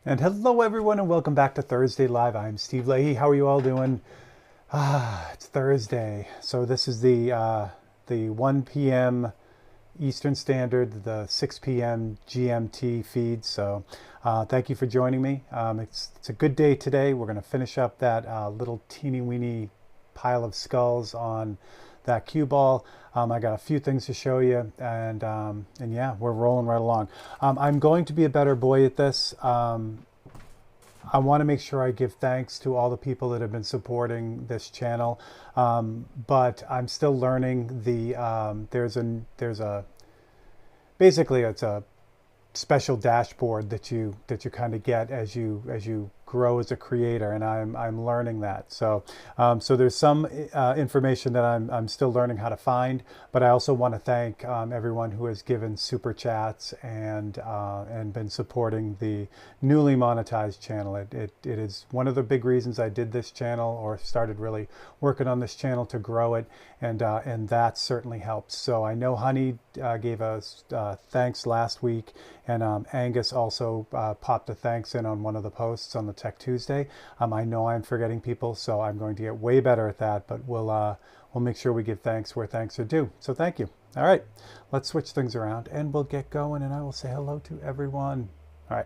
And hello, everyone, and welcome back to Thursday Live. I'm Steve Leahy. How are you all doing? It's Thursday, so this is the 1 p.m. Eastern Standard, the 6 p.m. GMT feed. So, thank you for joining me. It's a good day today. We're going to finish up that little teeny weeny pile of skulls on that cue ball. I got a few things to show you, and yeah, we're rolling right along. I'm going to be a better boy at this. I want to make sure I give thanks to all the people that have been supporting this channel, but I'm still learning. There's a basically it's a special dashboard that you kind of get as you grow as a creator, and I'm learning that. So there's some information that I'm still learning how to find, but I also want to thank everyone who has given super chats and been supporting the newly monetized channel. It is one of the big reasons I did this channel, or started really working on this channel to grow it, and that certainly helps. So I know Honey gave us thanks last week, and Angus also popped a thanks in on one of the posts on the Tech Tuesday. I know I'm forgetting people, so I'm going to get way better at that, but we'll make sure we give thanks where thanks are due. So thank you. All right, let's switch things around and we'll get going, and I will say hello to everyone. All right.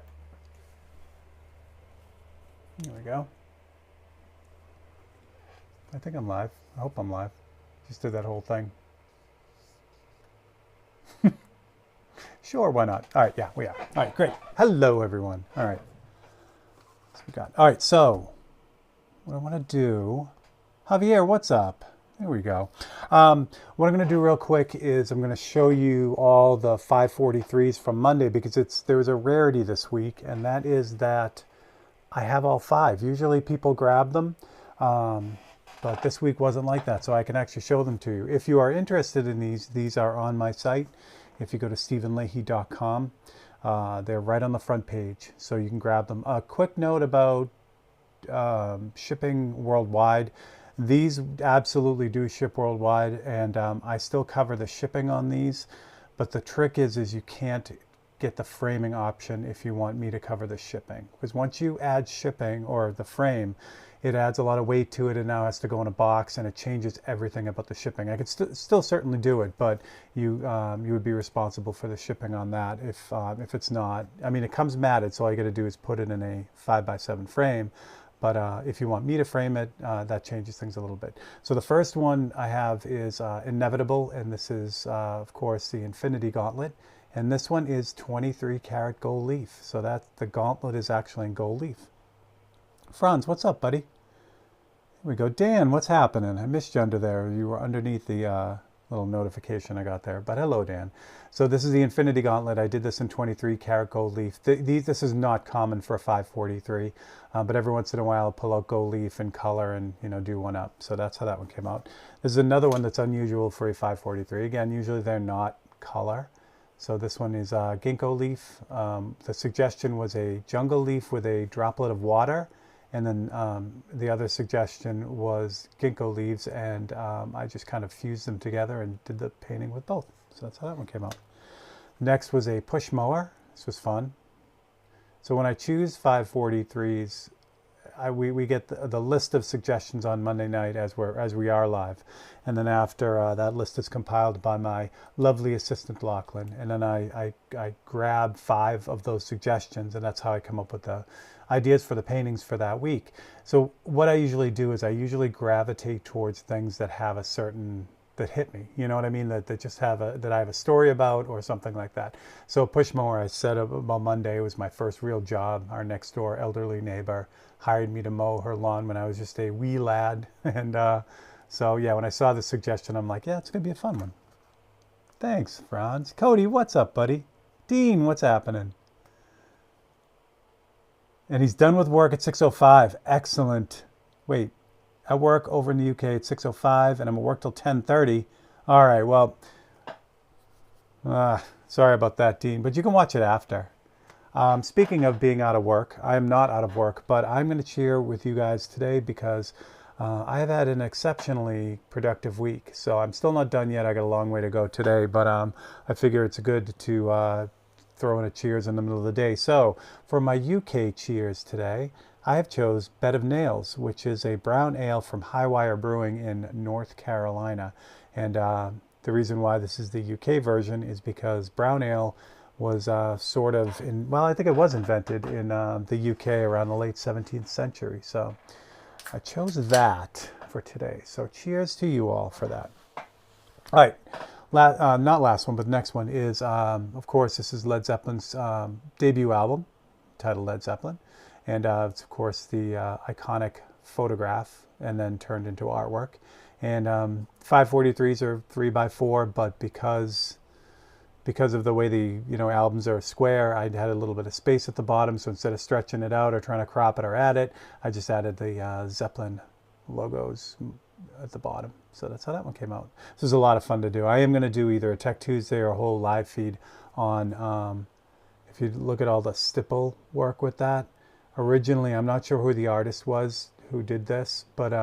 Here we go. I think I'm live. I hope I'm live. Just did that whole thing. Sure, why not? All right, yeah, we are. All right, great. Hello, everyone. All right. We got. All right, so what I want to do, Javier, what's up? There we go. What I'm going to do real quick is I'm going to show you all the 543s from Monday, because there was a rarity this week, and that is that I have all five. Usually people grab them, but this week wasn't like that, so I can actually show them to you. If you are interested in these are on my site. If you go to stephenleahy.com, they're right on the front page, so you can grab them. A quick note about shipping worldwide. These absolutely do ship worldwide, and I still cover the shipping on these, but the trick is you can't get the framing option if you want me to cover the shipping, because once you add shipping or the frame, it adds a lot of weight to it, and now has to go in a box, and it changes everything about the shipping. I could still certainly do it, but you would be responsible for the shipping on that if it's not. I mean, it comes matted, so all you got to do is put it in a 5x7 frame. But if you want me to frame it, that changes things a little bit. So the first one I have is Inevitable, and this is, of course, the Infinity Gauntlet. And this one is 23 karat gold leaf. So that the gauntlet is actually in gold leaf. Franz, what's up, buddy? Here we go. Dan, what's happening? I missed you under there. You were underneath the little notification I got there. But hello, Dan. So this is the Infinity Gauntlet. I did this in 23 karat gold leaf. This is not common for a 543, but every once in a while I'll pull out gold leaf in color and do one up. So that's how that one came out. This is another one that's unusual for a 543. Again, usually they're not color. So this one is ginkgo leaf. The suggestion was a jungle leaf with a droplet of water. And then the other suggestion was ginkgo leaves, and I just kind of fused them together and did the painting with both. So that's how that one came out. Next was a push mower. This was fun. So when I choose 543s, we get the list of suggestions on Monday night as we are live, and then after that list is compiled by my lovely assistant Lachlan, and then I grab 5 of those suggestions, and that's how I come up with the ideas for the paintings for that week. So what I usually do is I usually gravitate towards things that have a certain, that hit me, you know what I mean, that just have that I have a story about or something like that. So push mower, I said about Monday, it was my first real job. Our next door elderly neighbor hired me to mow her lawn when I was just a wee lad, and so yeah, when I saw the suggestion, I'm like, yeah, it's gonna be a fun one. Thanks, Franz. Cody, what's up, buddy? Dean, what's happening? And he's done with work at 6:05. Excellent. Wait, I work over in the UK at 6:05, and I'm at work till 10:30. All right, well, sorry about that, Dean, but you can watch it after. Speaking of being out of work, I am not out of work, but I'm going to cheer with you guys today because I have had an exceptionally productive week. So I'm still not done yet. I got a long way to go today, but I figure it's good to throw in a cheers in the middle of the day. So for my UK cheers today, I have chose Bed of Nails, which is a brown ale from Highwire Brewing in North Carolina. And the reason why this is the UK version is because brown ale was sort of well, I think it was invented in the UK around the late 17th century. So I chose that for today. So cheers to you all for that. All right. Not last one, but the next one is, of course, this is Led Zeppelin's debut album, titled Led Zeppelin. And it's, of course, the iconic photograph and then turned into artwork. And 543s are 3x4, but because of the way the albums are square, I had a little bit of space at the bottom. So instead of stretching it out or trying to crop it or add it, I just added the Zeppelin logos at the bottom. So that's how that one came out. This is a lot of fun to do. I am going to do either a Tech Tuesday or a whole live feed on, if you look at all the stipple work with that. Originally, I'm not sure who the artist was who did this, but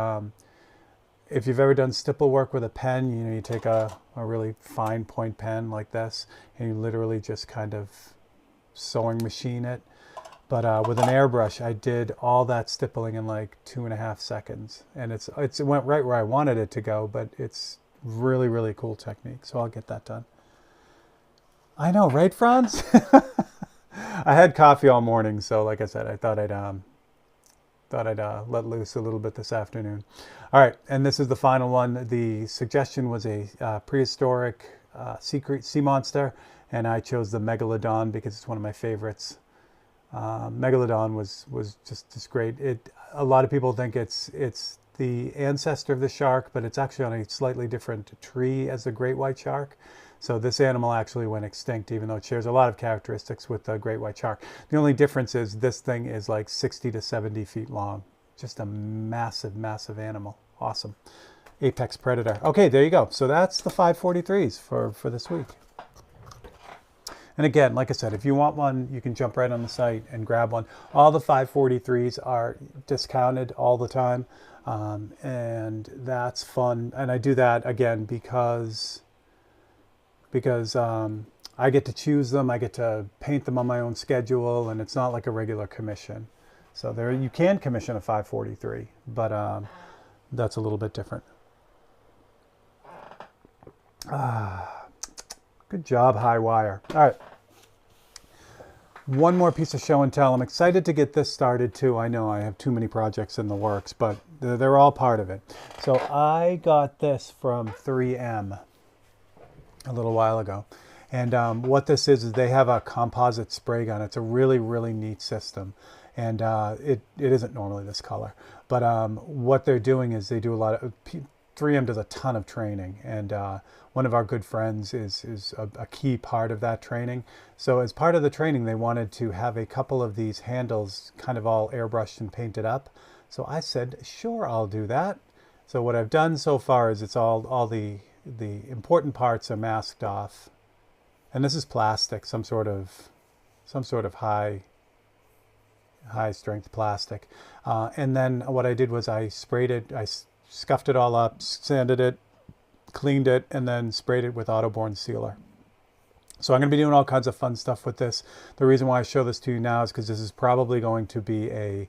if you've ever done stipple work with a pen, you take a really fine point pen like this, and you literally just kind of sewing machine it. But with an airbrush, I did all that stippling in like 2.5 seconds, and it went right where I wanted it to go. But it's really, really cool technique, so I'll get that done. I know, right, Franz? I had coffee all morning, so like I said, I thought I'd let loose a little bit this afternoon. All right, and this is the final one. The suggestion was a prehistoric sea monster, and I chose the Megalodon because it's one of my favorites. Megalodon was just great. A lot of people think it's the ancestor of the shark, but it's actually on a slightly different tree as the great white shark. So this animal actually went extinct, even though it shares a lot of characteristics with the great white shark. The only difference is this thing is like 60 to 70 feet long. Just a massive, massive animal. Awesome. Apex predator. Okay, there you go. So that's the 543s for this week. And again, like I said, if you want one, you can jump right on the site and grab one. All the 543s are discounted all the time, and that's fun. And I do that, again, because I get to choose them, I get to paint them on my own schedule, and it's not like a regular commission. So there, you can commission a 543, but that's a little bit different. Good job, Highwire. All right. One more piece of show and tell. I'm excited to get this started too. I know I have too many projects in the works, but they're all part of it. So I got this from 3M a little while ago. And what this is they have a composite spray gun. It's a really, really neat system. And it isn't normally this color. But what they're doing is they do a lot of... 3M does a ton of training, and one of our good friends is a key part of that training. So as part of the training, they wanted to have a couple of these handles kind of all airbrushed and painted up. So I said, sure, I'll do that. So what I've done so far is it's all the important parts are masked off. And this is plastic, some sort of high strength plastic. And then what I did was I sprayed it, I scuffed it all up, sanded it, cleaned it, and then sprayed it with Autoborn sealer. So I'm going to be doing all kinds of fun stuff with this. The reason why I show this to you now is because this is probably going to be a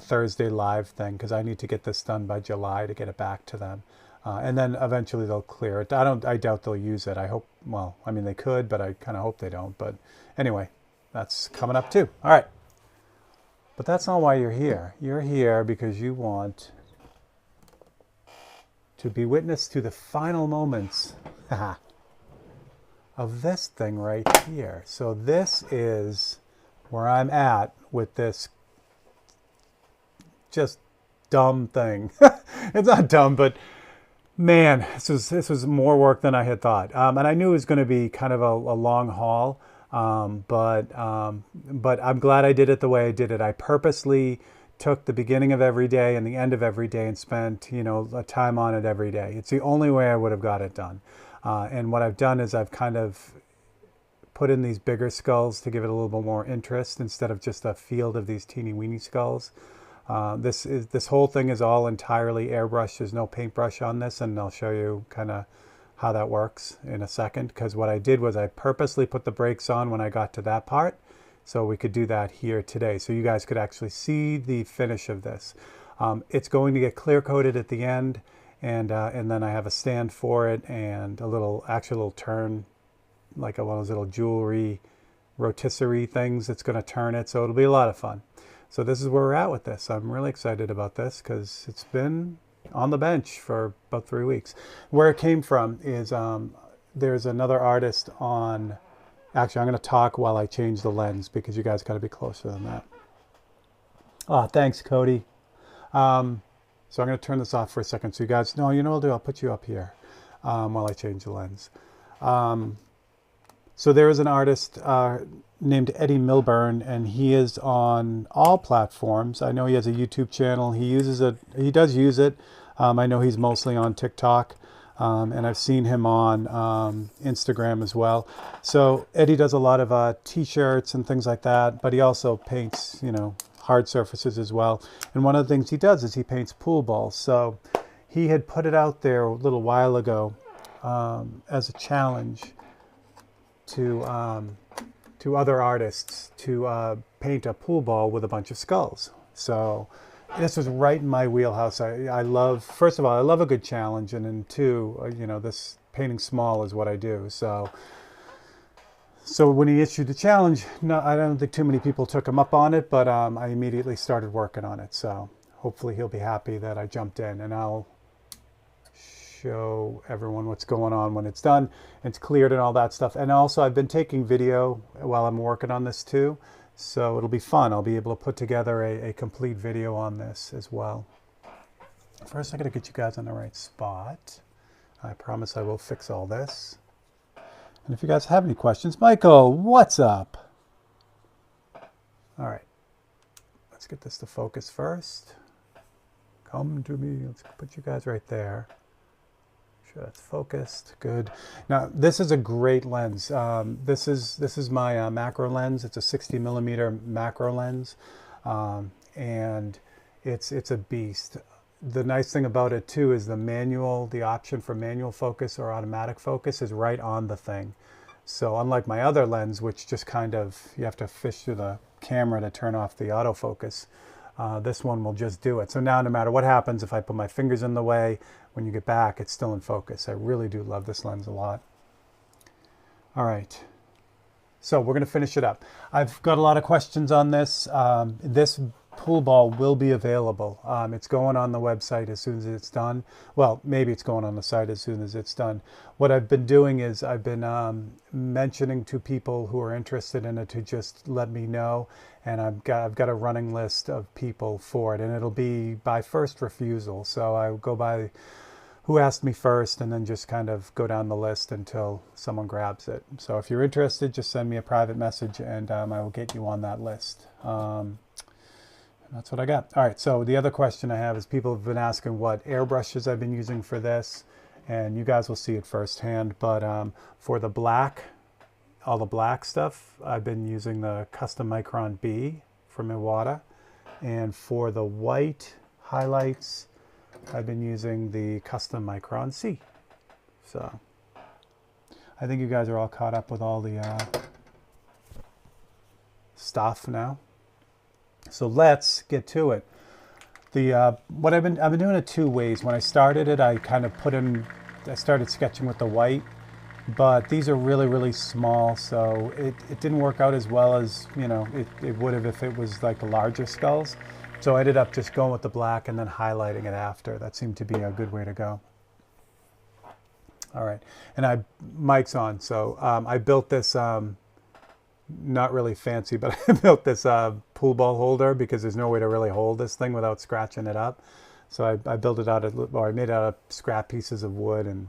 Thursday live thing, because I need to get this done by July to get it back to them. And then eventually they'll clear it. I doubt they'll use it. I hope, well, I mean, they could, but I kind of hope they don't. But anyway, that's coming up too. All right. But that's not why you're here. You're here because you want to be witness to the final moments of this thing right here. So this is where I'm at with this just dumb thing. It's not dumb, but man, this was more work than I had thought. And I knew it was going to be kind of a long haul, but I'm glad I did it the way I did it. I purposely took the beginning of every day and the end of every day and spent, a time on it every day. It's the only way I would have got it done. And what I've done is I've kind of put in these bigger skulls to give it a little bit more interest instead of just a field of these teeny weeny skulls. This whole thing is all entirely airbrushed. There's no paintbrush on this, and I'll show you kind of how that works in a second, because what I did was I purposely put the brakes on when I got to that part, so we could do that here today, so you guys could actually see the finish of this. It's going to get clear coated at the end, and then I have a stand for it and a little turn, like one of those little jewelry rotisserie things that's going to turn it, so it'll be a lot of fun. So this is where we're at with this. I'm really excited about this because it's been on the bench for about 3 weeks. Where it came from is there's another artist on, actually I'm going to talk while I change the lens because you guys got to be closer than that. Oh, thanks, Cody. So I'm going to turn this off for a second so you guys, no, you know what I'll do? I'll put you up here while I change the lens. So there is an artist named Eddie Milburn, and he is on all platforms. I know he has a YouTube channel. He uses it. He does use it. I know he's mostly on TikTok, and I've seen him on Instagram as well. So Eddie does a lot of t-shirts and things like that, but he also paints, you know, hard surfaces as well. And one of the things he does is he paints pool balls. So he had put it out there a little while ago as a challenge to other artists to paint a pool ball with a bunch of skulls. So this was right in my wheelhouse. I love, first of all, I love a good challenge, and then two, you know, this painting small is what I do. So when he issued the challenge, no, I don't think too many people took him up on it, but I immediately started working on it. So hopefully he'll be happy that I jumped in, and I'll show everyone what's going on when it's done. It's cleared and all that stuff. And also I've been taking video while I'm working on this too. So it'll be fun. I'll be able to put together a complete video on this as well. First, I got to get you guys on the right spot. I promise I will fix all this. And if you guys have any questions, Michael, what's up? All right, let's get this to focus first. Come to me. Let's put you guys right there. Sure that's focused. Good. Now this is a great lens. This is my macro lens. It's a 60mm macro lens, and it's a beast. The nice thing about it too is the option for manual focus or automatic focus is right on the thing. So unlike my other lens, which just kind of, you have to fish through the camera to turn off the autofocus, this one will just do it. So now no matter what happens, if I put my fingers in the way, when you get back, it's still in focus. I really do love this lens a lot. All right, so we're going to finish it up. I've got a lot of questions on this. This pool ball will be available. It's going on the website as soon as it's done. Well, maybe it's going on the site as soon as it's done. What I've been doing is I've been mentioning to people who are interested in it to just let me know, and I've got a running list of people for it, and it'll be by first refusal. So I go by who asked me first, and then just kind of go down the list until someone grabs it. So if you're interested, just send me a private message, and I will get you on that list. That's what I got. All right, so the other question I have is people have been asking what airbrushes I've been using for this, and you guys will see it firsthand. But for the black, all the black stuff, I've been using the Custom Micron B from Iwata. And for the white highlights, I've been using the Custom Micron C. So I think you guys are all caught up with all the stuff now. So let's get to it. What I've been doing it two ways. When I started it, I started sketching with the white, but these are really, really small, so it didn't work out as well as, you know, it would have if it was like the larger skulls. So I ended up just going with the black and then highlighting it after. That seemed to be a good way to go. All right, and mic's on. So I built this. Not really fancy, but I built this pool ball holder because there's no way to really hold this thing without scratching it up. So I built it out of, or I made it out of scrap pieces of wood, and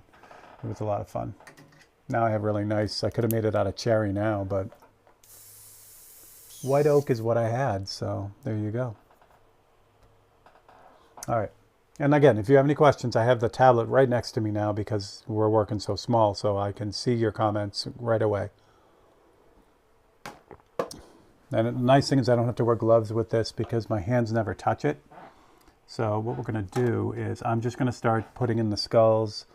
it was a lot of fun. Now I have really nice, I could have made it out of cherry now, but white oak is what I had, so there you go. All right, and again, if you have any questions, I have the tablet right next to me now because we're working so small, so I can see your comments right away. And the nice thing is I don't have to wear gloves with this because my hands never touch it. So what we're going to do is I'm just going to start putting in the skulls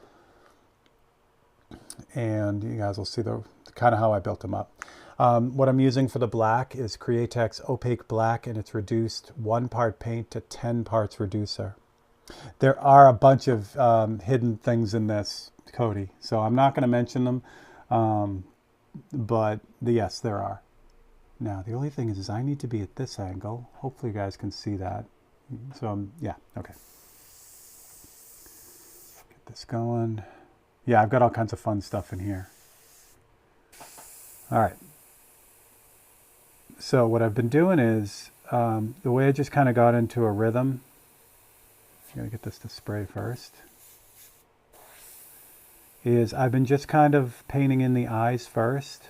and you guys will see the kind of how I built them up. What I'm using for the black is Createx Opaque Black, and it's reduced 1 part paint to 10 parts reducer. There are a bunch of hidden things in this, Cody, so I'm not going to mention them, but yes, there are. Now, the only thing is I need to be at this angle. Hopefully you guys can see that. So, yeah, okay. Get this going. Yeah, I've got all kinds of fun stuff in here. All right. So what I've been doing is, the way I just kind of got into a rhythm, I'm going to get this to spray first, is I've been just kind of painting in the eyes first.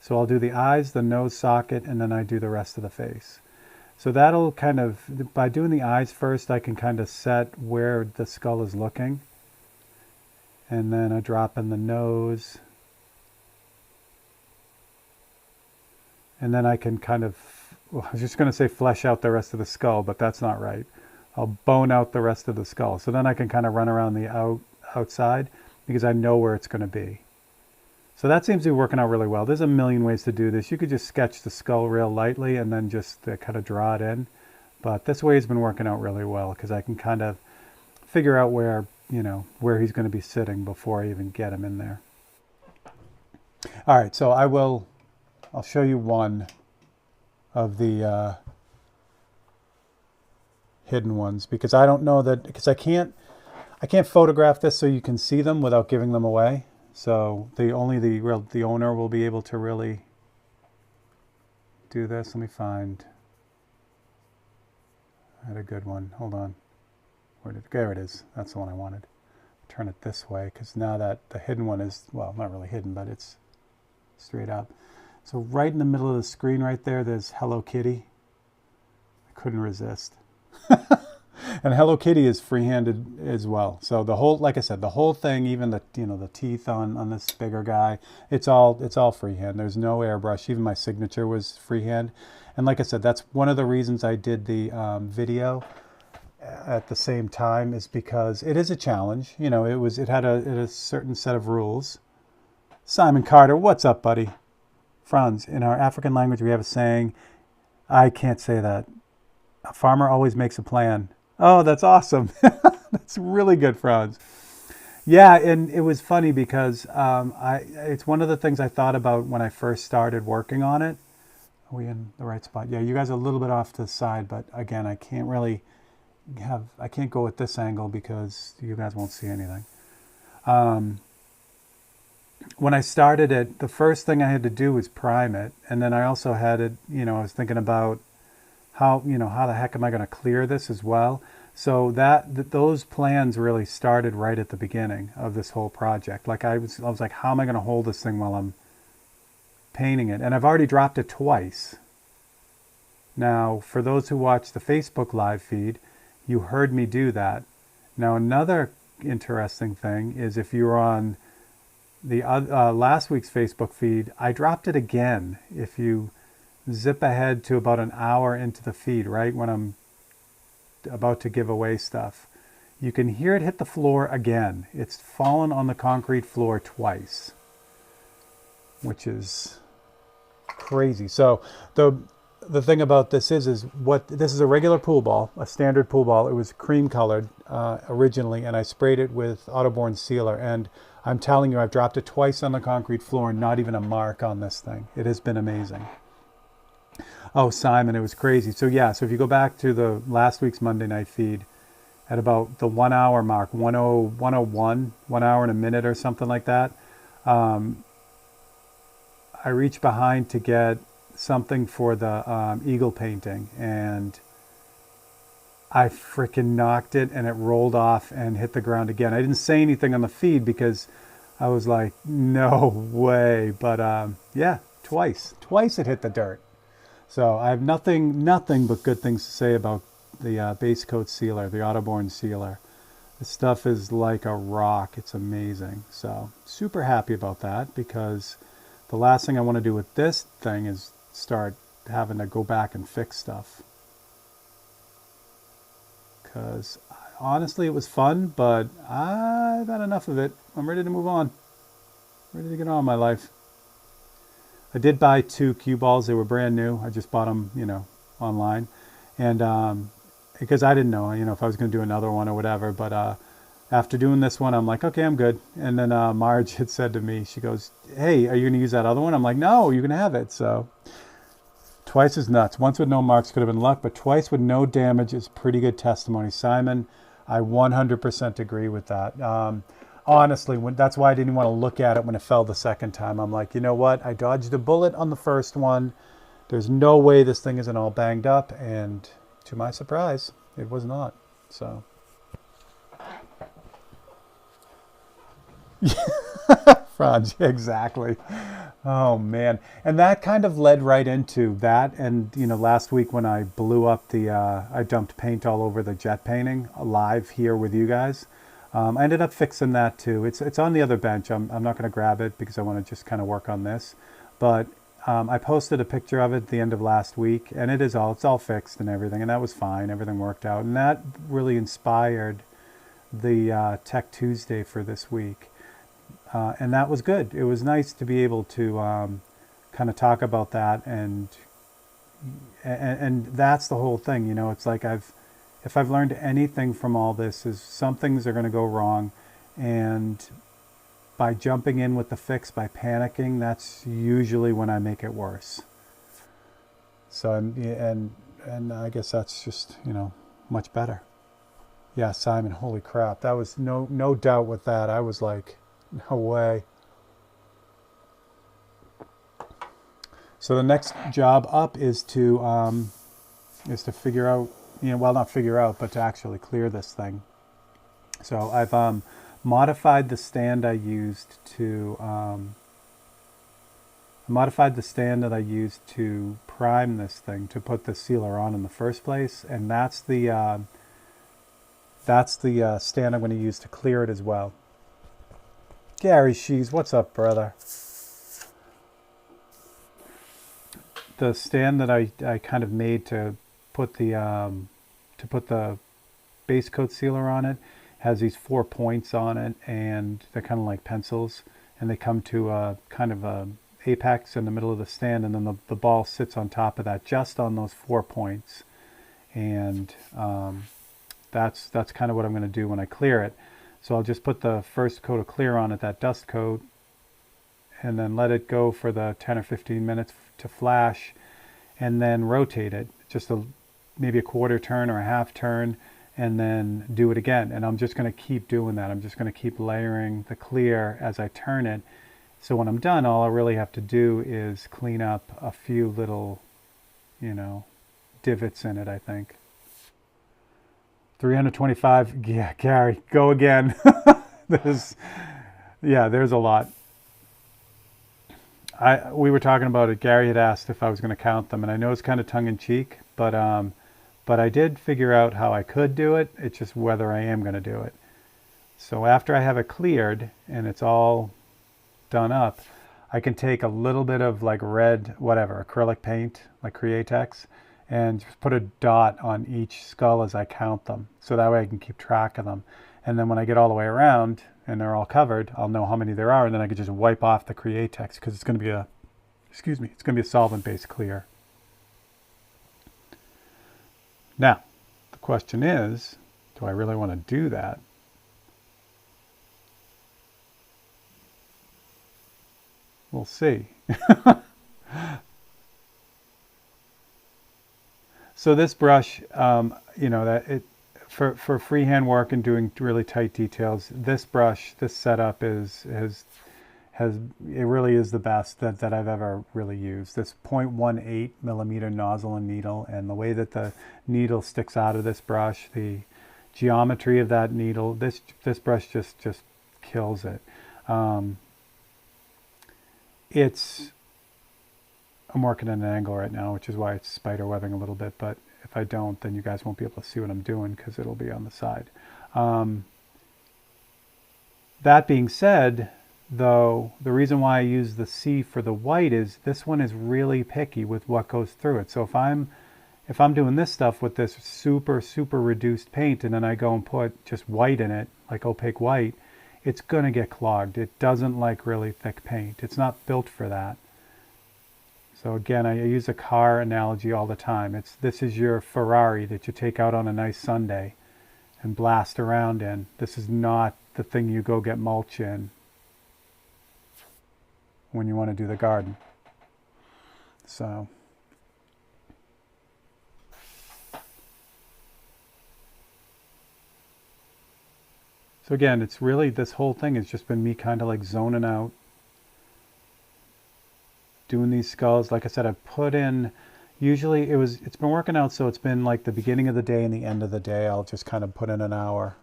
So I'll do the eyes, the nose socket, and then I do the rest of the face. So that'll kind of, by doing the eyes first, I can kind of set where the skull is looking. And then I drop in the nose. And then I can kind of, well, I was just going to say flesh out the rest of the skull, but that's not right. I'll bone out the rest of the skull. So then I can kind of run around the outside because I know where it's going to be. So that seems to be working out really well. There's a million ways to do this. You could just sketch the skull real lightly and then just kind of draw it in. But this way has been working out really well because I can kind of figure out where, you know, where he's going to be sitting before I even get him in there. All right, so I'll show you one of the hidden ones because I don't know that, because I can't photograph this so you can see them without giving them away. So the owner will be able to really do this. Let me find. I had a good one. Hold on. There it is. That's the one I wanted. Turn it this way because now that the hidden one is, well, not really hidden, but it's straight up. So right in the middle of the screen right there, there's Hello Kitty. I couldn't resist. And Hello Kitty is free-handed as well. So the whole, like I said, the whole thing, even the, you know, the teeth on this bigger guy, it's all freehand. There's no airbrush. Even my signature was freehand. And like I said, that's one of the reasons I did the video at the same time, is because it is a challenge. You know, it had a certain set of rules. Simon Carter, what's up, buddy? Franz, in our African language, we have a saying, I can't say that. A farmer always makes a plan. Oh, that's awesome. That's really good, Franz. Yeah, and it was funny because it's one of the things I thought about when I first started working on it. Are we in the right spot? Yeah, you guys are a little bit off to the side, but again, I can't go at this angle because you guys won't see anything. When I started it, the first thing I had to do was prime it. And then I also had it, you know, I was thinking about how the heck am I going to clear this as well? So those plans really started right at the beginning of this whole project. Like I was like, how am I going to hold this thing while I'm painting it? And I've already dropped it twice. Now, for those who watch the Facebook live feed, you heard me do that. Now, another interesting thing is if you were on the last week's Facebook feed, I dropped it again. If you zip ahead to about an hour into the feed, right when I'm about to give away stuff, you can hear it hit the floor again. It's fallen on the concrete floor twice, which is crazy. So the thing about this is this is a regular pool ball, a standard pool ball. It was cream colored originally, and I sprayed it with Autoborn sealer, and I'm telling you, I've dropped it twice on the concrete floor and not even a mark on this thing. It has been amazing. Oh, Simon, it was crazy. So yeah, so if you go back to the last week's Monday night feed, at about the 1 hour mark, 101, 1 hour and a minute or something like that, I reached behind to get something for the eagle painting, and I freaking knocked it, and it rolled off and hit the ground again. I didn't say anything on the feed because I was like, no way. But yeah, twice it hit the dirt. So I have nothing but good things to say about the base coat sealer, the Autoborn sealer. This stuff is like a rock. It's amazing. So super happy about that, because the last thing I want to do with this thing is start having to go back and fix stuff. Because honestly, it was fun, but I've had enough of it. I'm ready to move on. Ready to get on, my life. I did buy 2 cue balls. They were brand new. I just bought them, online. And because I didn't know, if I was going to do another one or whatever. But after doing this one, I'm like, okay, I'm good. And then Marge had said to me, she goes, hey, are you going to use that other one? I'm like, no, you can have it. So twice is nuts. Once with no marks could have been luck, but twice with no damage is pretty good testimony. Simon, I 100% agree with that. Honestly, that's why I didn't want to look at it when it fell the second time. I'm like, you know what? I dodged a bullet on the first one. There's no way this thing isn't all banged up. And to my surprise, it was not. So. Franz, exactly. Oh, man. And that kind of led right into that. And, last week when I blew up I dumped paint all over the jet painting live here with you guys. I ended up fixing that too. It's on the other bench. I'm not going to grab it because I want to just kind of work on this. But I posted a picture of it at the end of last week, and it's all fixed and everything, and that was fine. Everything worked out, and that really inspired the Tech Tuesday for this week, and that was good. It was nice to be able to kind of talk about that, and that's the whole thing. It's like if I've learned anything from all this is some things are going to go wrong, and by jumping in with the fix, by panicking, that's usually when I make it worse. So and I guess that's just much better. Yeah, Simon, holy crap, that was no doubt with that. I was like, no way. So the next job up is to figure out. Well, not figure out, but to actually clear this thing. So I've modified the stand I used to prime this thing, to put the sealer on in the first place, and that's the stand I'm going to use to clear it as well. Gary Shees, what's up, brother? The stand that I kind of made to put the base coat sealer on it has these 4 points on it, and they're kind of like pencils, and they come to a kind of a apex in the middle of the stand, and then the ball sits on top of that, just on those 4 points. And that's kind of what I'm going to do when I clear it. So I'll just put the first coat of clear on it, that dust coat, and then let it go for the 10 or 15 minutes to flash, and then rotate it just maybe a quarter turn or a half turn, and then do it again. And I'm just going to keep doing that. I'm just going to keep layering the clear as I turn it. So when I'm done, all I really have to do is clean up a few little, divots in it, I think. 325, yeah, Gary, go again. There's a lot. We were talking about it. Gary had asked if I was going to count them, and I know it's kind of tongue-in-cheek, but I did figure out how I could do it. It's just whether I am going to do it. So after I have it cleared and it's all done up, I can take a little bit of like red, whatever, acrylic paint, like Createx, and just put a dot on each skull as I count them. So that way I can keep track of them. And then when I get all the way around and they're all covered, I'll know how many there are, and then I can just wipe off the Createx, because it's going to be it's going to be a solvent-based clear. Now, the question is, do I really want to do that? We'll see. So this brush, for freehand work and doing really tight details, this brush, this setup it really is the best that I've ever really used. This 0.18 millimeter nozzle and needle, and the way that the needle sticks out of this brush, the geometry of that needle, this brush just kills it. I'm working at an angle right now, which is why it's spider webbing a little bit, but if I don't, then you guys won't be able to see what I'm doing because it'll be on the side. That being said, though, the reason why I use the C for the white is this one is really picky with what goes through it. So if I'm doing this stuff with this super reduced paint, and then I go and put just white in it, like opaque white, it's going to get clogged. It doesn't like really thick paint. It's not built for that. So again, I use a car analogy all the time. This is your Ferrari that you take out on a nice Sunday and blast around in. This is not the thing you go get mulch in when you want to do the garden. So again, it's really, this whole thing has just been me kind of like zoning out, doing these skulls. Like I said, I've put in, usually it's been working out, so it's been like the beginning of the day and the end of the day. I'll just kind of put in an hour.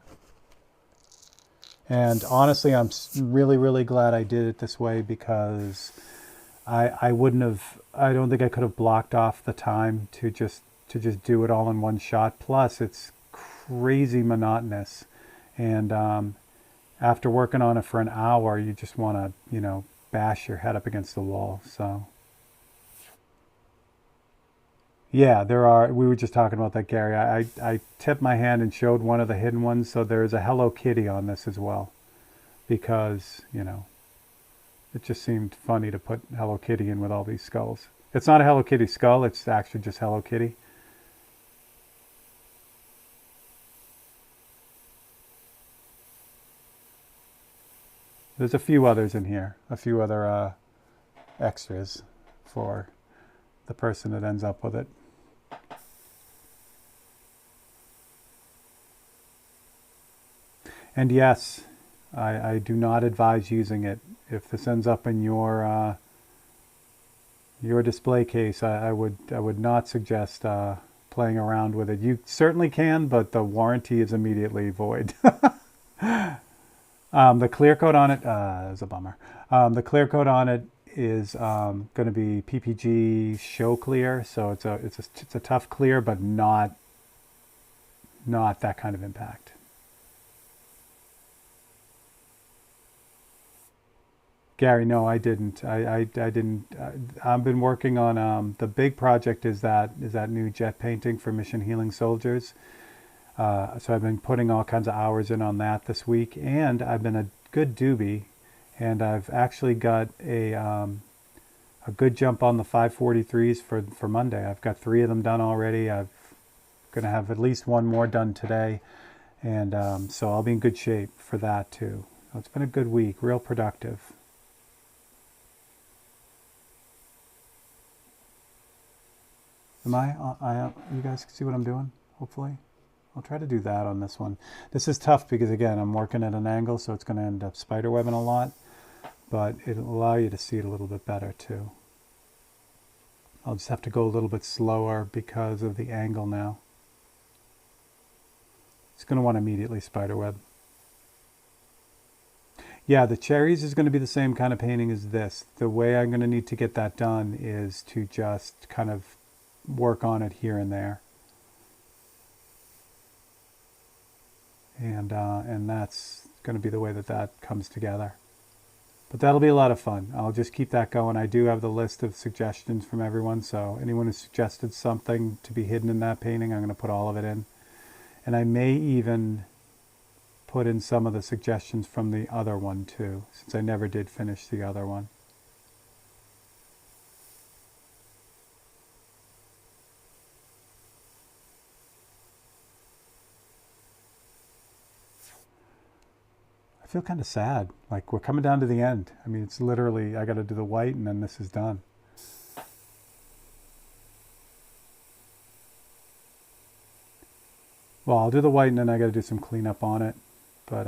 And honestly, I'm really, really glad I did it this way, because I don't think I could have blocked off the time to just do it all in one shot. Plus, it's crazy monotonous. And after working on it for an hour, you just want to, bash your head up against the wall. So yeah, we were just talking about that, Gary. I tipped my hand and showed one of the hidden ones. So there's a Hello Kitty on this as well, because, it just seemed funny to put Hello Kitty in with all these skulls. It's not a Hello Kitty skull. It's actually just Hello Kitty. There's a few others in here, a few other extras for the person that ends up with it. And yes, I do not advise using it. If this ends up in your display case, I would not suggest playing around with it. You certainly can, but the warranty is immediately void. The clear coat on it is a bummer. The clear coat on it is going to be PPG Show Clear, so it's a tough clear, but not that kind of impact. Gary, no, I didn't. I didn't. I've been working on the big project is that new jet painting for Mission Healing Soldiers. So I've been putting all kinds of hours in on that this week, and I've been a good doobie, and I've actually got a good jump on the 543s for Monday. I've got 3 of them done already. I'm going to have at least 1 more done today, and so I'll be in good shape for that too. So it's been a good week, real productive. You guys see what I'm doing, hopefully? I'll try to do that on this one. This is tough because, again, I'm working at an angle, so it's going to end up spiderwebbing a lot, but it'll allow you to see it a little bit better too. I'll just have to go a little bit slower because of the angle now. It's going to want to immediately spiderweb. Yeah, the cherries is going to be the same kind of painting as this. The way I'm going to need to get that done is to just kind of work on it here and there. And that's going to be the way that comes together. But that'll be a lot of fun. I'll just keep that going. I do have the list of suggestions from everyone, so anyone who suggested something to be hidden in that painting, I'm going to put all of it in. And I may even put in some of the suggestions from the other one too, since I never did finish the other one. I feel kind of sad. Like, we're coming down to the end. I mean, it's literally, I got to do the white and then this is done. Well, I'll do the white and then I got to do some cleanup on it. But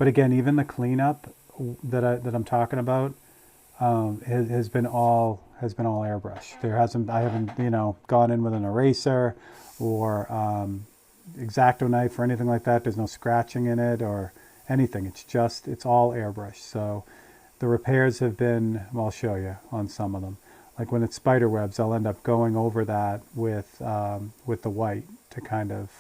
again, even the cleanup that I'm talking about has been all airbrush. I haven't gone in with an eraser or X-Acto knife or anything like that. There's no scratching in it or anything. It's all airbrush. So the repairs have been, well, I'll show you on some of them. Like when it's spider webs, I'll end up going over that with the white to kind of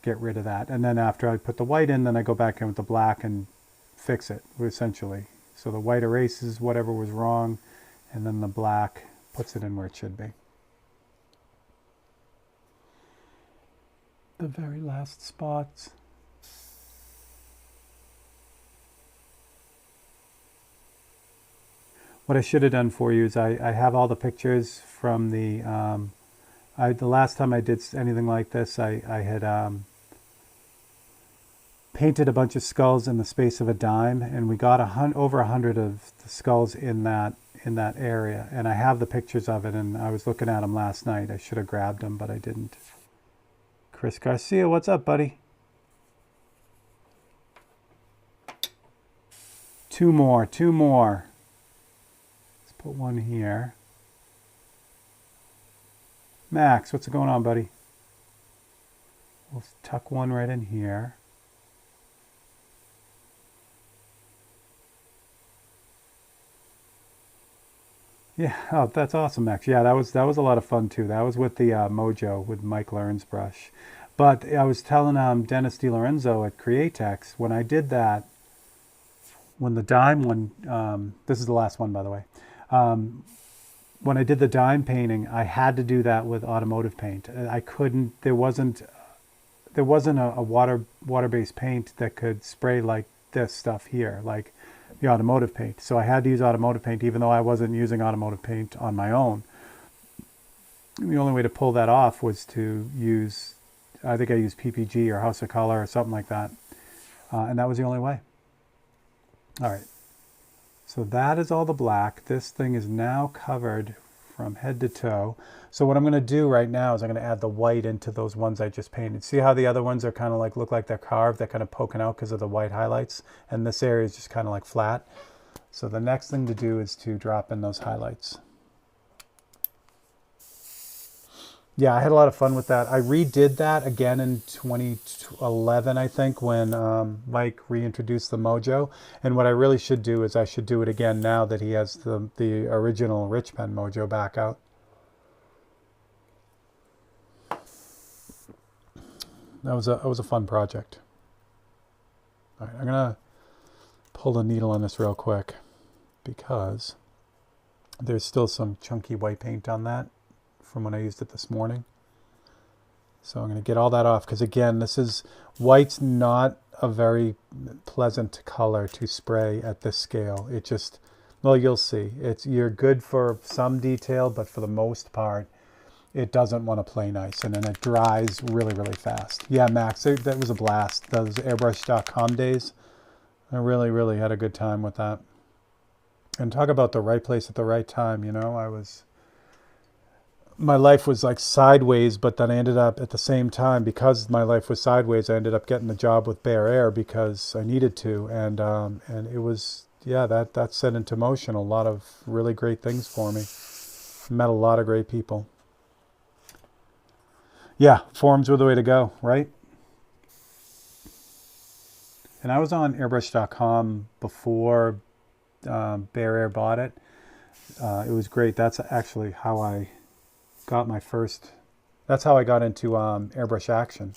get rid of that. And then after I put the white in, then I go back in with the black and fix it, essentially. So the white erases whatever was wrong, and then the black puts it in where it should be. The very last spots. What I should have done for you is I have all the pictures from the last time I did anything like this, I had painted a bunch of skulls in the space of a dime, and we got over 100 of the skulls in that area, and I have the pictures of it, and I was looking at them last night. I should have grabbed them, but I didn't. Chris Garcia, what's up, buddy? Two more. Let's put one here. Max, what's going on, buddy? We'll tuck one right in here. Yeah, oh, that's awesome, Max. Yeah, that was a lot of fun too. That was with the Mojo with Mike Learn's brush. But I was telling Dennis DiLorenzo at Createx, when I did that, when the dime one, this is the last one, by the way. When I did the dime painting, I had to do that with automotive paint. I couldn't. There wasn't a water-based paint that could spray like this stuff here, like the automotive paint. So I had to use automotive paint, even though I wasn't using automotive paint on my own. The only way to pull that off was to use, I think I used PPG or House of Color or something like that, and that was the only way. All right, so that is all the black. This thing is now covered from head to toe. So what I'm going to do right now is I'm going to add the white into those ones I just painted. See how the other ones are kind of like, look like they're carved, they're kind of poking out because of the white highlights, and this area is just kind of like flat. So the next thing to do is to drop in those highlights. Yeah, I had a lot of fun with that. I redid that again in 2011, I think, when Mike reintroduced the Mojo. And what I really should do is I should do it again now that he has the original Rich Pen Mojo back out. That was a fun project. All right, I'm gonna pull the needle on this real quick because there's still some chunky white paint on that from when I used it this morning. So I'm going to get all that off because, again, white's not a very pleasant color to spray at this scale. It just, well, you'll see. You're good for some detail, but for the most part, it doesn't want to play nice, and then it dries really, really fast. Yeah, Max, that was a blast. Those airbrush.com days, I really, really had a good time with that. And talk about the right place at the right time, you know. My life was like sideways, but then I ended up at the same time, because my life was sideways, I ended up getting the job with Bear Air because I needed to, and it was, yeah, that set into motion a lot of really great things for me. Met a lot of great people. Yeah, forums were the way to go, right? And I was on airbrush.com before Bear Air bought it. It was great. That's actually how I got that's how I got into airbrush action,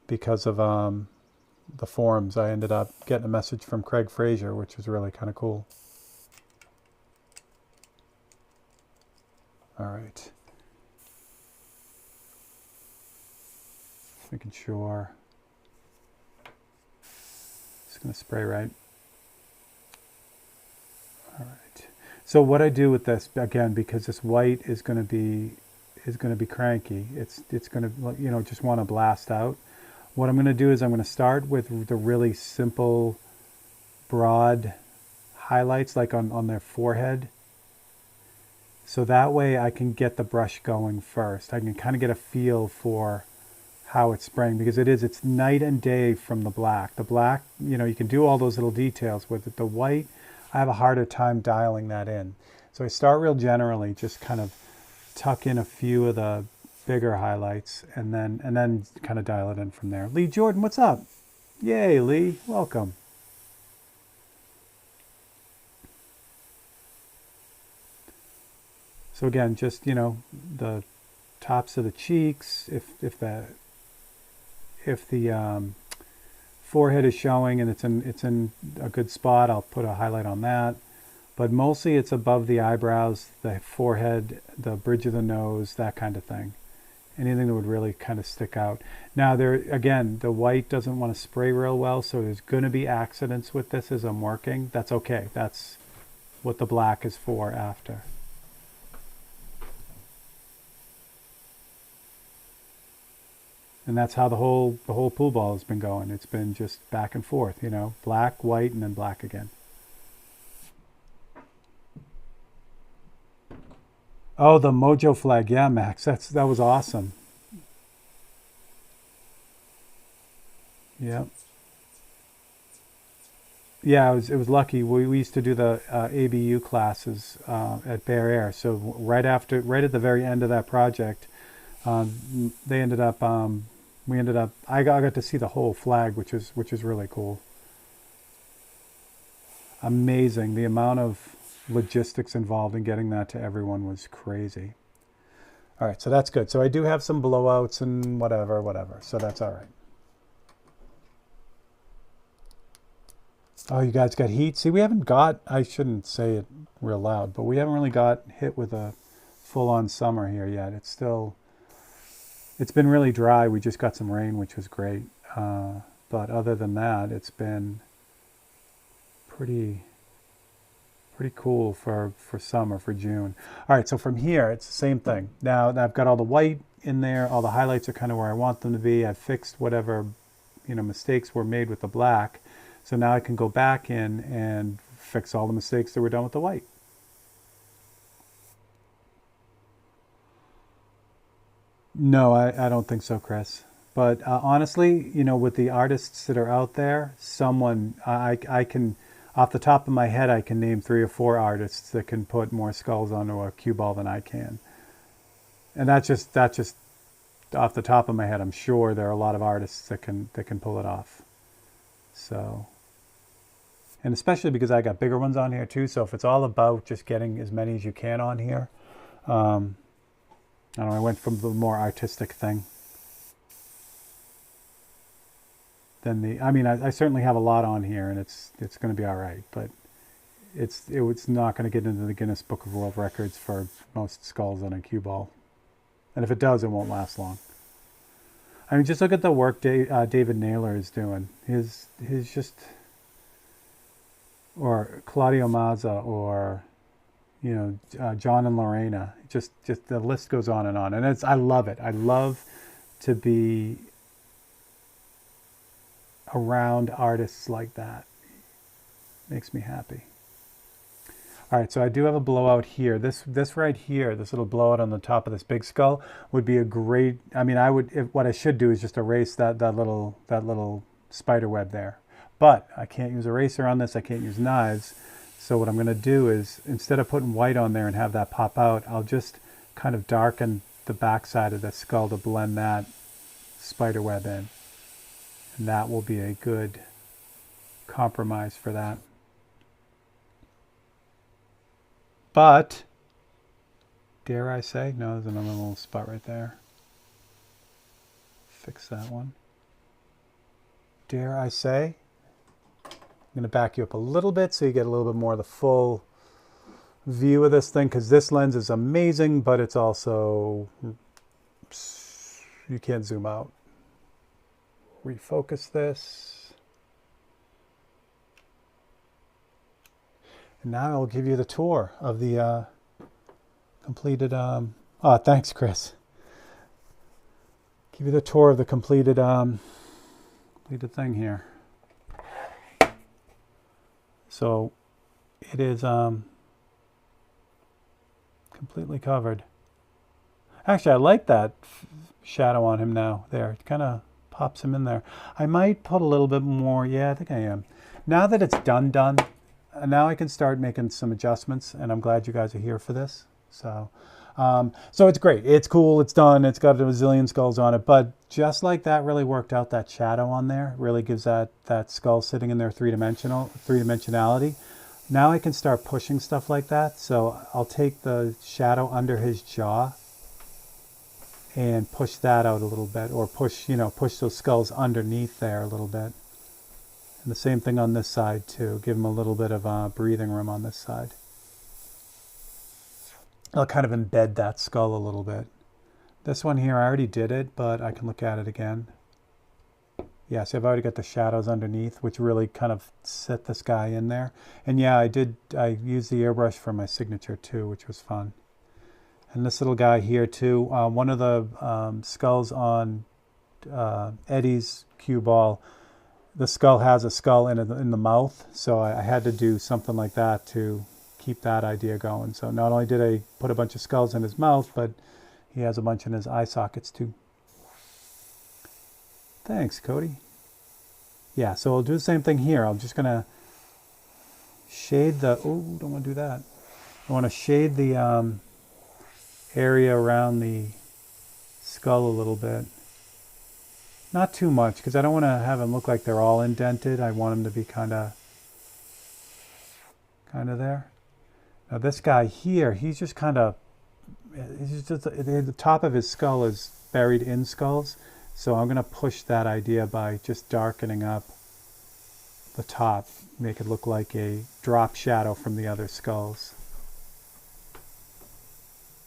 because of the forums. I ended up getting a message from Craig Frazier, which was really kind of cool. All right. Making sure. Just going to spray right. All right. So what I do with this, again, because this white is going to be cranky, it's going to, you know, just want to blast out. What I'm going to do is I'm going to start with the really simple, broad highlights, like on their forehead. So that way I can get the brush going first. I can kind of get a feel for how it's spraying, because it's night and day from the black. The black, you know, you can do all those little details with it. The white, I have a harder time dialing that in. So I start real generally, just kind of tuck in a few of the bigger highlights, and then kind of dial it in from there. Lee Jordan, what's up? Yay, Lee, welcome. So again, just, you know, the tops of the cheeks, if the forehead is showing and it's in a good spot, I'll put a highlight on that. But mostly it's above the eyebrows, the forehead, the bridge of the nose, that kind of thing. Anything that would really kind of stick out. Now there, again, the white doesn't want to spray real well, so there's going to be accidents with this as I'm working. That's okay. That's what the black is for after. And that's how the whole pool ball has been going. It's been just back and forth, you know, black, white, and then black again. Oh, the Mojo flag. Yeah, Max. That was awesome. Yeah. Yeah, it was lucky. We used to do the ABU classes at Bear Air. So right at the very end of that project, they ended up, I got to see the whole flag, which is really cool. Amazing. The amount of logistics involved in getting that to everyone was crazy. All right, so that's good. So I do have some blowouts and whatever. So that's all right. Oh, you guys got heat? See, we haven't got, I shouldn't say it real loud, but we haven't really got hit with a full-on summer here yet. It's been really dry. We just got some rain, which was great. But other than that, it's been pretty cool for summer, for June. All right, so from here, it's the same thing. Now I've got all the white in there. All the highlights are kind of where I want them to be. I've fixed whatever, mistakes were made with the black. So now I can go back in and fix all the mistakes that were done with the white. No, I don't think so, Chris. But honestly, with the artists that are out there, I can, off the top of my head, I can name 3 or 4 artists that can put more skulls onto a cue ball than I can. And that's just off the top of my head. I'm sure there are a lot of artists that can pull it off. So, and especially because I got bigger ones on here too. So if it's all about just getting as many as you can on here, I don't know, I went from the more artistic thing. I certainly have a lot on here, and it's going to be all right. But it's not going to get into the Guinness Book of World Records for most skulls on a cue ball, and if it does, it won't last long. I mean, just look at the work David Naylor is doing. His just, or Claudio Mazza, or John and Lorena. Just the list goes on, and I love it. I love to be around artists like that. Makes me happy. All right, so I do have a blowout here. This right here, this little blowout on the top of this big skull would be a great. I mean, what I should do is just erase that little spider web there. But I can't use eraser on this. I can't use knives. So what I'm going to do is, instead of putting white on there and have that pop out, I'll just kind of darken the backside of the skull to blend that spider web in. And that will be a good compromise for that. But, dare I say, no, there's another little spot right there. Fix that one. Dare I say, I'm going to back you up a little bit so you get a little bit more of the full view of this thing, because this lens is amazing, but it's also, you can't zoom out. Refocus this. And now I'll give you the tour of the completed, thanks, Chris. Give you the tour of the completed thing here. So it is completely covered. Actually, I like that shadow on him now. There, it kind of pops him in there. I might put a little bit more. Yeah, I think I am. Now that it's done, now I can start making some adjustments, and I'm glad you guys are here for this. So it's great. It's cool. It's done. It's got a bazillion skulls on it. But just like that really worked out, that shadow on there really gives that skull sitting in there three-dimensionality. Now I can start pushing stuff like that. So I'll take the shadow under his jaw and push that out a little bit, or push those skulls underneath there a little bit. And the same thing on this side too. Give him a little bit of breathing room on this side. I'll kind of embed that skull a little bit. This one here, I already did it, but I can look at it again. Yeah, so I've already got the shadows underneath, which really kind of set this guy in there. And yeah, I used the airbrush for my signature too, which was fun. And this little guy here too, one of the skulls on Eddie's cue ball, the skull has a skull in the mouth, so I had to do something like that to keep that idea going. So not only did I put a bunch of skulls in his mouth, but he has a bunch in his eye sockets too. Thanks, Cody. Yeah, so I'll do the same thing here. I'm just gonna shade the, oh, don't want to do that. I want to shade the area around the skull a little bit. Not too much, because I don't want to have them look like they're all indented. I want them to be kind of there. Now this guy here, he's just the top of his skull is buried in skulls. So I'm going to push that idea by just darkening up the top, make it look like a drop shadow from the other skulls.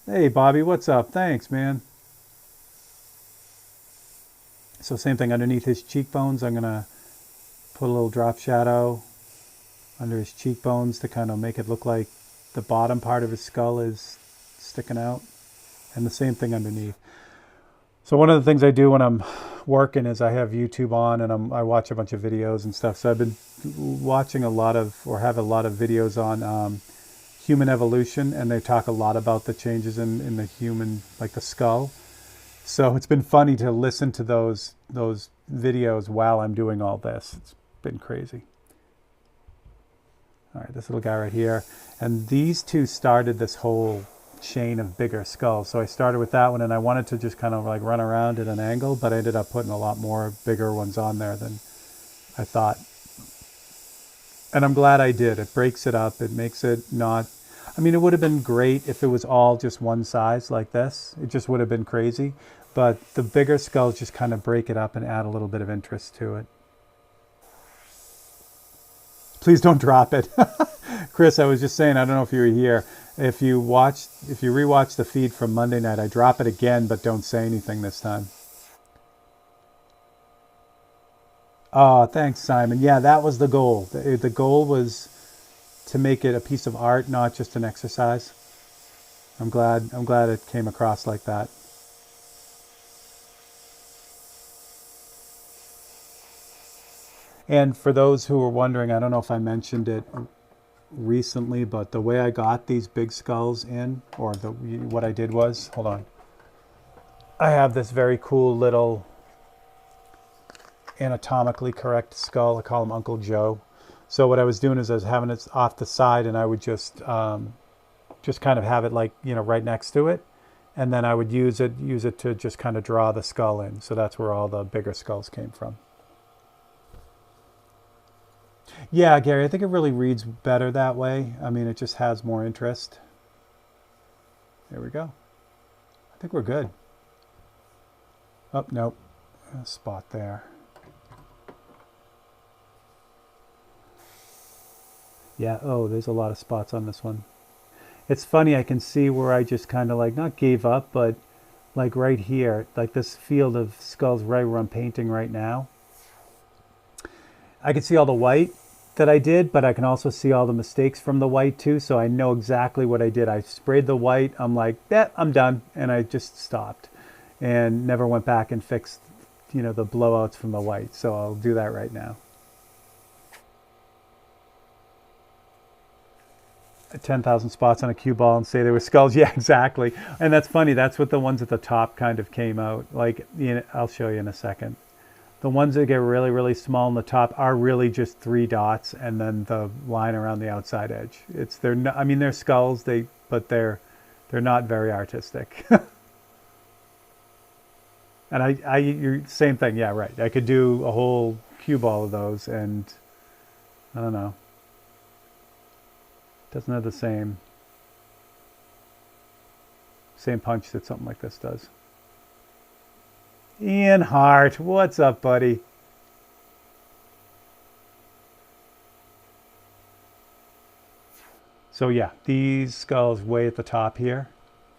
Hey Bobby, what's up? Thanks, man. So same thing underneath his cheekbones. I'm going to put a little drop shadow under his cheekbones to kind of make it look like the bottom part of his skull is sticking out. And the same thing underneath. So one of the things I do when I'm working is I have YouTube on and I watch a bunch of videos and stuff. So I've been watching have a lot of videos on human evolution, and they talk a lot about the changes in the human, like the skull. So it's been funny to listen to those videos while I'm doing all this. It's been crazy. All right, this little guy right here. And these two started this whole chain of bigger skulls. So I started with that one, and I wanted to just kind of like run around at an angle, but I ended up putting a lot more bigger ones on there than I thought. And I'm glad I did. It breaks it up. It makes it not... I mean, it would have been great if it was all just one size like this. It just would have been crazy. But the bigger skulls just kind of break it up and add a little bit of interest to it. Please don't drop it. Chris, I was just saying, I don't know if you were here. If you rewatch the feed from Monday night, I drop it again, but don't say anything this time. Oh, thanks, Simon. Yeah, that was the goal. The goal was to make it a piece of art, not just an exercise. I'm glad it came across like that. And for those who were wondering, I don't know if I mentioned it recently, but the way I got these big skulls in, or what I did was, hold on. I have this very cool little anatomically correct skull. I call him Uncle Joe. So what I was doing is I was having it off the side, and I would just kind of have it like, right next to it. And then I would use it to just kind of draw the skull in. So that's where all the bigger skulls came from. Yeah, Gary, I think it really reads better that way. I mean, it just has more interest. There we go. I think we're good. Oh, nope. A spot there. Yeah, oh, there's a lot of spots on this one. It's funny, I can see where I just kind of like, not gave up, but like right here, like this field of skulls right where I'm painting right now. I can see all the white that I did, but I can also see all the mistakes from the white too, so I know exactly what I did. I sprayed the white, I'm like, yeah, I'm done, and I just stopped and never went back and fixed, the blowouts from the white, so I'll do that right now. 10,000 spots on a cue ball and say they were skulls. Yeah, exactly. And that's funny. That's what the ones at the top kind of came out. Like, I'll show you in a second. The ones that get really, really small on the top are really just 3 dots and then the line around the outside edge. They're skulls, but they're not very artistic. And same thing. Yeah, right. I could do a whole cue ball of those, and I don't know. Doesn't have the same punch that something like this does. Ian Hart, what's up, buddy? So yeah, these skulls way at the top here,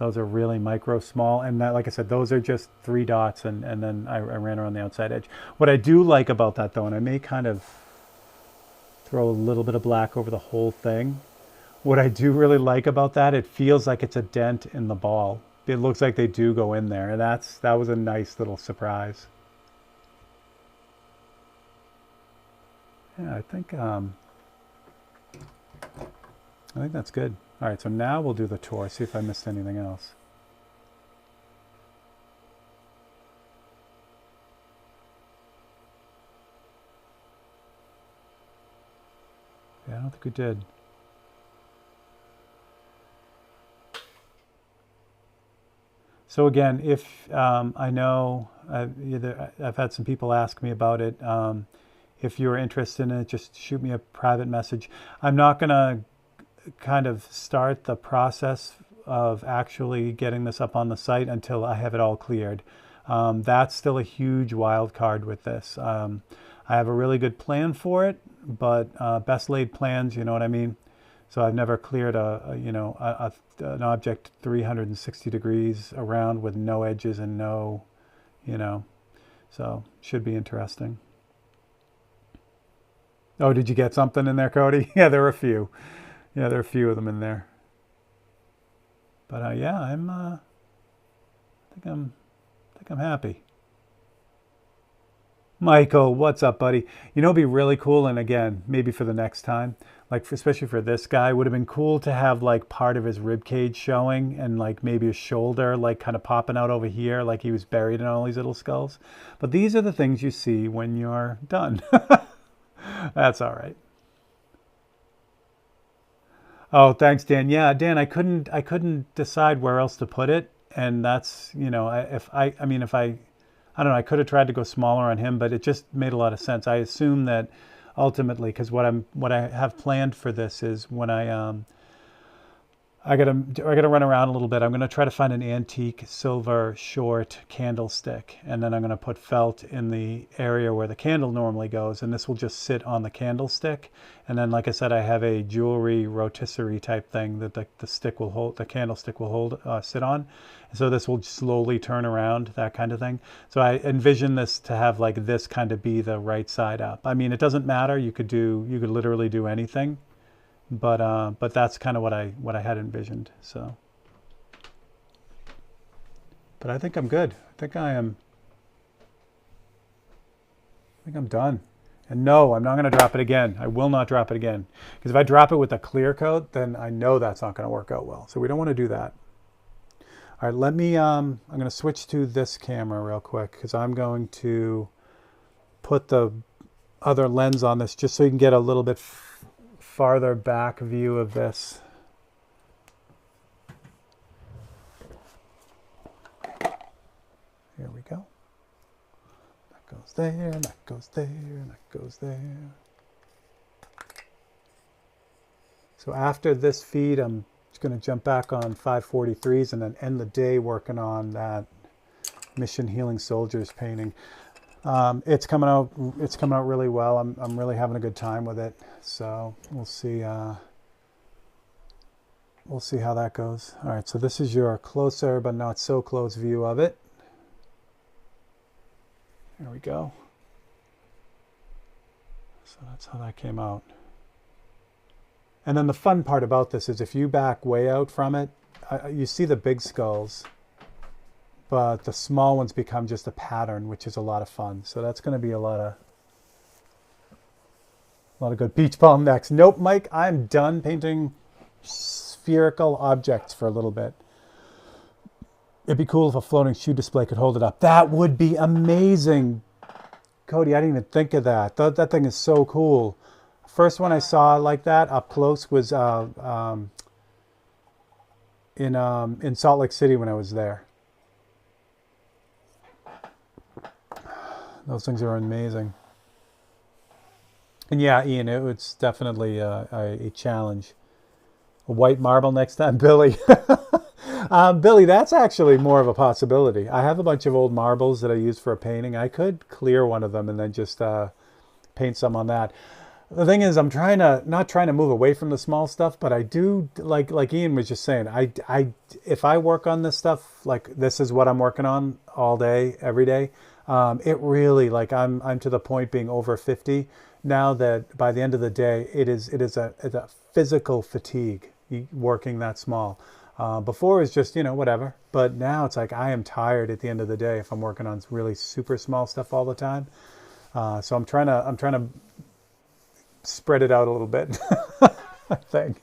Those are really micro small. And that, like I said, those are just 3 dots, and then I ran around the outside edge. What I do like about that though, and I may kind of throw a little bit of black over the whole thing. What I do really like about that, it feels like it's a dent in the ball. It looks like they do go in there, and that was a nice little surprise. Yeah, I think that's good. All right, so now we'll do the tour, see if I missed anything else. Yeah, I don't think we did. So again, if I know I've had some people ask me about it. If you're interested in it, just shoot me a private message. I'm not going to kind of start the process of actually getting this up on the site until I have it all cleared. That's still a huge wild card with this. I have a really good plan for it, but best laid plans, you know what I mean? So I've never cleared an object 360 degrees around with no edges and no, so should be interesting. Oh, did you get something in there, Cody? Yeah, there were a few. Yeah, there are a few of them in there. But yeah, I think I'm happy. Michael, what's up, buddy? It'd be really cool, and again, maybe for the next time, like especially for this guy, would have been cool to have like part of his rib cage showing, and like maybe his shoulder like kind of popping out over here, like he was buried in all these little skulls. But these are the things you see when you're done. That's all right. Oh, thanks, Dan. Yeah, Dan, I couldn't decide where else to put it, and that's if I don't know, I could have tried to go smaller on him, but it just made a lot of sense. I assume that ultimately, because what I have planned for this is when I gotta run around a little bit. I'm gonna try to find an antique silver short candlestick, and then I'm gonna put felt in the area where the candle normally goes, and this will just sit on the candlestick. And then, like I said, I have a jewelry rotisserie type thing that the stick will hold, the candlestick will hold, sit on. So this will slowly turn around, that kind of thing. So I envision this to have like this kind of be the right side up. I mean, it doesn't matter. You could literally do anything. But that's kind of what I had envisioned. So, but I think I'm good. I think I'm done. And no, I'm not going to drop it again. I will not drop it again, because if I drop it with a clear coat, then I know that's not going to work out well. So we don't want to do that. All right, let me. I'm going to switch to this camera real quick, because I'm going to put the other lens on this just so you can get a little bit farther back view of this. Here we go. That goes there, and that goes there, and that goes there. So after this feed, I'm just going to jump back on 543s and then end the day working on that Mission Healing Soldiers painting. It's coming out really well. I'm really having a good time with it. So we'll see how that goes. All right, so this is your closer but not so close view of it. There we go. So that's how that came out. And then the fun part about this is if you back way out from it, you see the big skulls, but the small ones become just a pattern, which is a lot of fun. So that's going to be a lot of good. Beach palm next. Nope, Mike, I'm done painting spherical objects for a little bit. It'd be cool if a floating shoe display could hold it up. That would be amazing. Cody, I didn't even think of that. That thing is so cool. First one I saw like that up close was in Salt Lake City when I was there. Those things are amazing. And yeah, Ian, it's definitely a challenge. A white marble next time, Billy. Billy, that's actually more of a possibility. I have a bunch of old marbles that I use for a painting. I could clear one of them and then just paint some on that. The thing is, I'm not trying to move away from the small stuff, but I do like Ian was just saying. If I work on this stuff, like this is what I'm working on all day, every day. It really like I'm to the point being over 50 now that by the end of the day, it's a physical fatigue working that small. Before it was just whatever, but now it's like I am tired at the end of the day if I'm working on really super small stuff all the time. So I'm trying to spread it out a little bit, I think.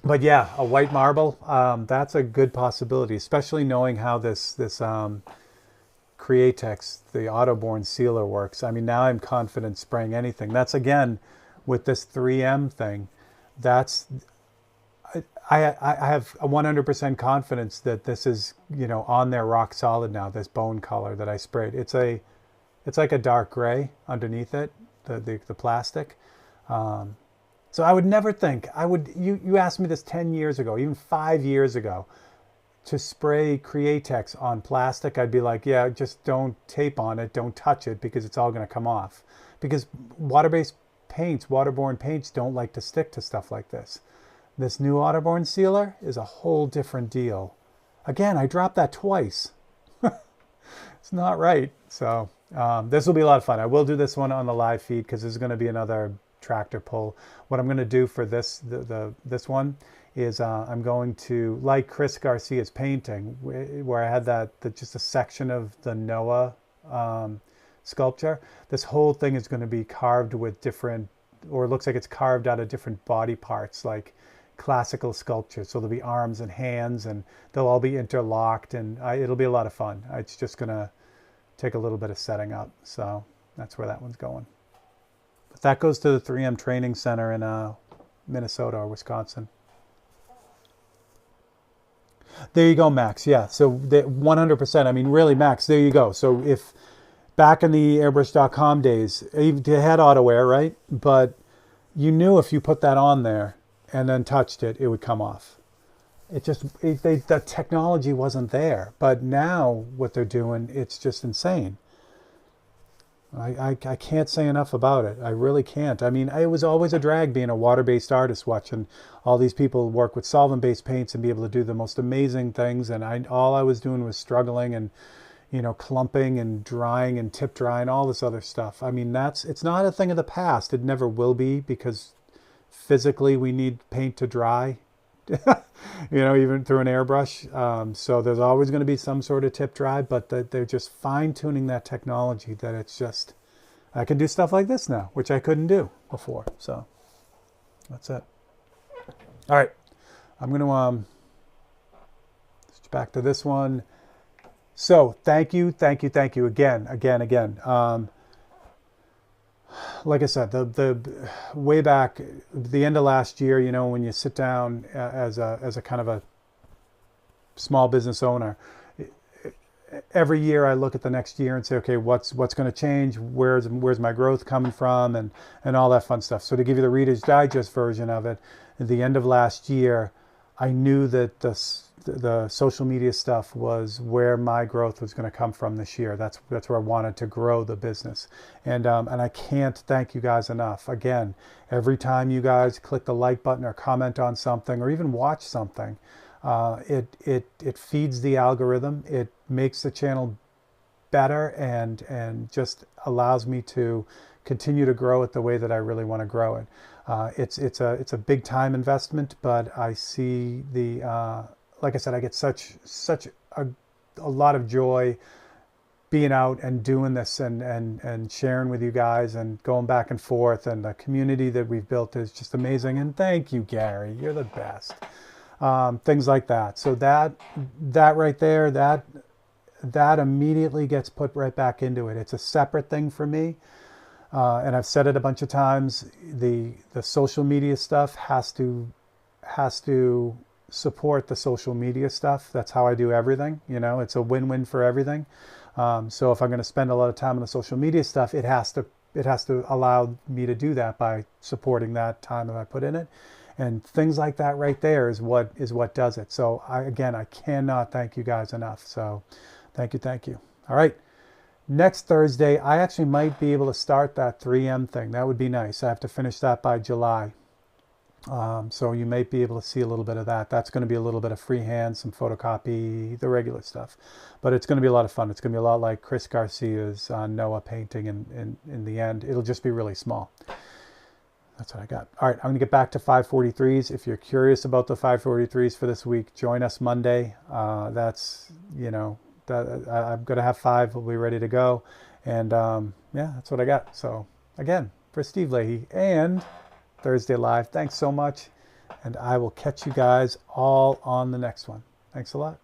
But yeah, a white marble, that's a good possibility, especially knowing how this Createx, the auto-borne sealer works. I mean, now I'm confident spraying anything. That's again, with this 3M thing, that's, I have a 100% confidence that this is, on there rock solid now, this bone color that I sprayed. It's like a dark gray underneath it, the plastic. So I would never think, you asked me this 10 years ago, even 5 years ago, to spray Createx on plastic, I'd be like, yeah, just don't tape on it, don't touch it, because it's all going to come off. Because water-based paints, waterborne paints don't like to stick to stuff like this. This new waterborne sealer is a whole different deal. Again, I dropped that twice. It's not right. So this will be a lot of fun. I will do this one on the live feed because there's going to be another tractor pull. What I'm going to do for this one is I'm going to, like Chris Garcia's painting, where I had just a section of the Noah sculpture. This whole thing is going to be carved with different, or it looks like it's carved out of different body parts, like classical sculpture. So there'll be arms and hands, and they'll all be interlocked, and it'll be a lot of fun. It's just going to take a little bit of setting up. So that's where that one's going. But that goes to the 3M Training Center in Minnesota or Wisconsin. There you go, Max. Yeah, so 100%. I mean, really, Max, there you go. So if back in the airbrush.com days, they had auto air, right? But you knew if you put that on there and then touched it, it would come off. The technology wasn't there. But now what they're doing, it's just insane. I can't say enough about it. I really can't. I mean, it was always a drag being a water-based artist, watching all these people work with solvent-based paints and be able to do the most amazing things. And all I was doing was struggling and, clumping and drying and tip drying, all this other stuff. I mean, it's not a thing of the past. It never will be, because physically we need paint to dry, even through an airbrush. So there's always going to be some sort of tip dry, but they're just fine tuning that technology that it's just, I can do stuff like this now, which I couldn't do before. So that's it. All right. I'm going to switch back to this one. So thank you again. Like I said, the way back, the end of last year, when you sit down as a kind of a small business owner, every year I look at the next year and say, okay, what's going to change? Where's my growth coming from, and all that fun stuff. So to give you the Reader's Digest version of it, at the end of last year, I knew that the social media stuff was where my growth was going to come from this year. That's where I wanted to grow the business. And I can't thank you guys enough. Again, every time you guys click the like button or comment on something or even watch something, it feeds the algorithm. It makes the channel better and just allows me to continue to grow it the way that I really want to grow it. It's a big time investment, but I see like I said, I get such a lot of joy being out and doing this and sharing with you guys and going back and forth, and the community that we've built is just amazing. And thank you, Gary, you're the best. Things like that. So that right there, that immediately gets put right back into it. It's a separate thing for me. And I've said it a bunch of times, the social media stuff has to support the social media stuff. That's how I do everything. It's a win-win for everything. So if I'm going to spend a lot of time on the social media stuff, it has to allow me to do that by supporting that time that I put in it. And things like that right there is what does it. So I cannot thank you guys enough. So thank you. All right. Next Thursday, I actually might be able to start that 3M thing. That would be nice. I have to finish that by July. So you may be able to see a little bit of that. That's going to be a little bit of freehand, some photocopy, the regular stuff. But it's going to be a lot of fun. It's going to be a lot like Chris Garcia's Noah painting in the end. It'll just be really small. That's what I got. All right, I'm going to get back to 543s. If you're curious about the 543s for this week, join us Monday. That's, you know, I'm going to have 5. We'll be ready to go. And yeah, that's what I got. So again, for Steve Leahy and Thursday Live, thanks so much. And I will catch you guys all on the next one. Thanks a lot.